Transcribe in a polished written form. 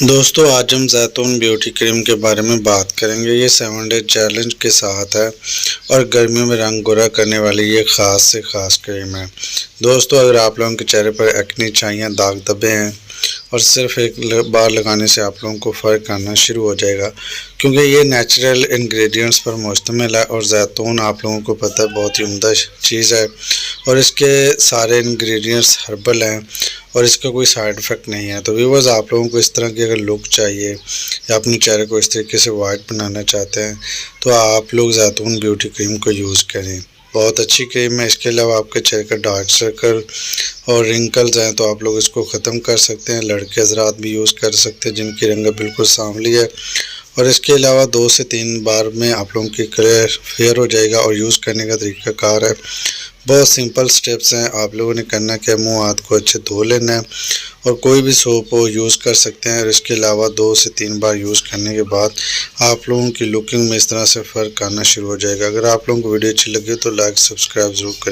दोस्तों आज हम जैतून ब्यूटी क्रीम के बारे में बात करेंगे। ये 7 डे चैलेंज के साथ है और गर्मियों में रंग गोरा करने वाली ये ख़ास से ख़ास क्रीम है। दोस्तों अगर आप लोगों के चेहरे पर एक्ने, चाइयाँ, दाग धब्बे हैं और सिर्फ एक बार लगाने से आप लोगों को फ़र्क आना शुरू हो जाएगा, क्योंकि ये नेचुरल इंग्रेडिएंट्स पर मुश्तमिल है और जैतून आप लोगों को पता है बहुत ही उम्दा चीज़ है और इसके सारे इंग्रेडिएंट्स हर्बल हैं और इसका कोई साइड इफ़ेक्ट नहीं है। तो व्यूअर्स आप लोगों को इस तरह की अगर लुक चाहिए या अपने चेहरे को इस तरीके से वाइट बनाना चाहते हैं तो आप लोग जैतून ब्यूटी क्रीम को यूज़ करें। बहुत अच्छी क्रीम है। इसके अलावा आपके चेहरे का डार्क सर्कल और रिंकल्स हैं तो आप लोग इसको ख़त्म कर सकते हैं। लड़के हज़रात भी यूज़ कर सकते हैं जिनकी रंगत बिल्कुल सांवली है और इसके अलावा 2 से 3 बार में आप लोगों की क्लियर फेयर हो जाएगा। और यूज़ करने का तरीक़ाकार है, बहुत सिंपल स्टेप्स हैं। आप लोगों ने करना क्या, मुंह हाथ को अच्छे धो लेना है और कोई भी सोप हो यूज़ कर सकते हैं। और इसके अलावा 2 से 3 बार यूज़ करने के बाद आप लोगों की लुकिंग में इस तरह से फ़र्क आना शुरू हो जाएगा। अगर आप लोगों को वीडियो अच्छी लगी तो लाइक सब्सक्राइब ज़रूर करें।